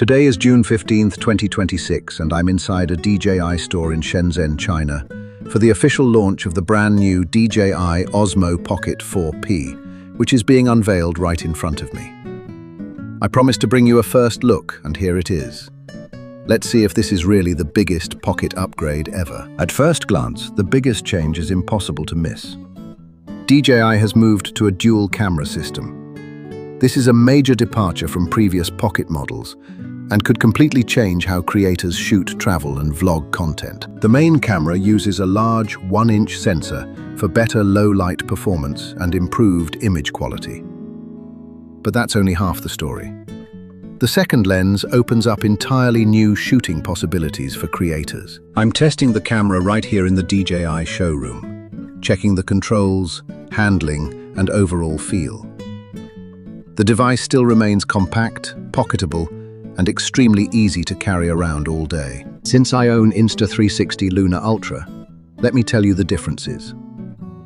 Today is June 15th, 2026, and I'm inside a DJI store in Shenzhen, China, for the official launch of the brand new DJI Osmo Pocket 4P, which is being unveiled right in front of me. I promised to bring you a first look, and here it is. Let's see if this is really the biggest Pocket upgrade ever. At first glance, the biggest change is impossible to miss. DJI has moved to a dual camera system. This is a major departure from previous Pocket models and could completely change how creators shoot, travel, and vlog content. The main camera uses a large 1-inch sensor for better low-light performance and improved image quality. But that's only half the story. The second lens opens up entirely new shooting possibilities for creators. I'm testing the camera right here in the DJI showroom, checking the controls, handling, and overall feel. The device still remains compact, pocketable, and extremely easy to carry around all day. Since I own Insta360 Luna Ultra, let me tell you the differences.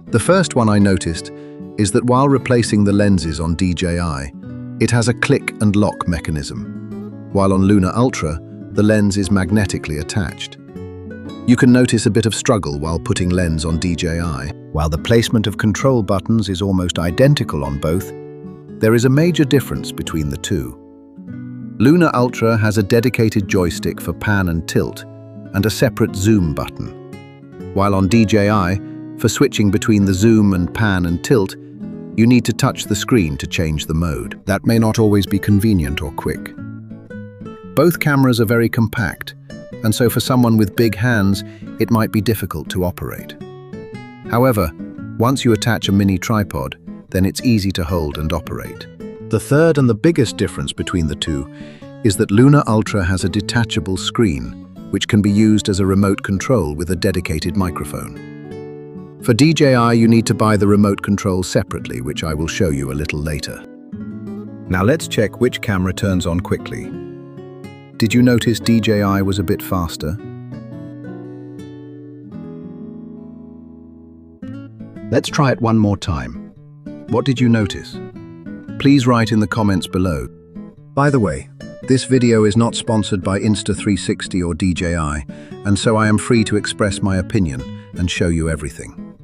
The first one I noticed is that while replacing the lenses on DJI, it has a click and lock mechanism, while on Luna Ultra, the lens is magnetically attached. You can notice a bit of struggle while putting lens on DJI. While the placement of control buttons is almost identical on both, there is a major difference between the two. Luna Ultra has a dedicated joystick for pan and tilt and a separate zoom button, while on DJI, for switching between the zoom and pan and tilt, you need to touch the screen to change the mode. That may not always be convenient or quick. Both cameras are very compact, and so for someone with big hands, it might be difficult to operate. However, once you attach a mini tripod, then it's easy to hold and operate. The third and the biggest difference between the two is that Luna Ultra has a detachable screen, which can be used as a remote control with a dedicated microphone. For DJI, you need to buy the remote control separately, which I will show you a little later. Now let's check which camera turns on quickly. Did you notice DJI was a bit faster? Let's try it one more time. What did you notice? Please write in the comments below. By the way, this video is not sponsored by Insta360 or DJI, and so I am free to express my opinion and show you everything.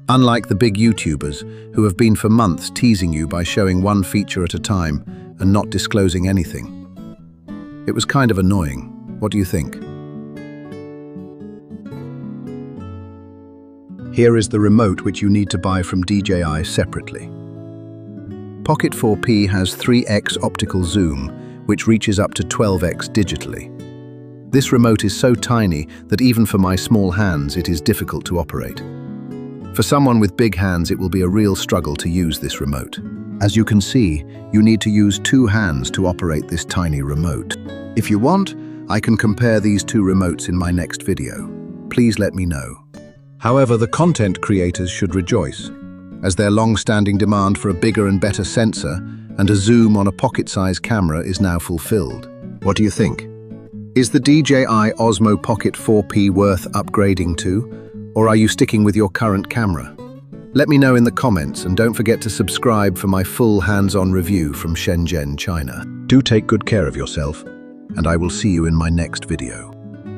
Unlike the big YouTubers who have been for months teasing you by showing one feature at a time and not disclosing anything. It was kind of annoying. What do you think? Here is the remote which you need to buy from DJI separately. Pocket 4P has 3x optical zoom, which reaches up to 12x digitally. This remote is so tiny that even for my small hands it is difficult to operate. For someone with big hands, it will be a real struggle to use this remote. As you can see, you need to use 2 hands to operate this tiny remote. If you want, I can compare these 2 remotes in my next video. Please let me know. However, the content creators should rejoice, as their long-standing demand for a bigger and better sensor and a zoom on a pocket-sized camera is now fulfilled. What do you think? Is the DJI Osmo Pocket 4P worth upgrading to, or are you sticking with your current camera? Let me know in the comments, and don't forget to subscribe for my full hands-on review from Shenzhen, China. Do take good care of yourself, and I will see you in my next video.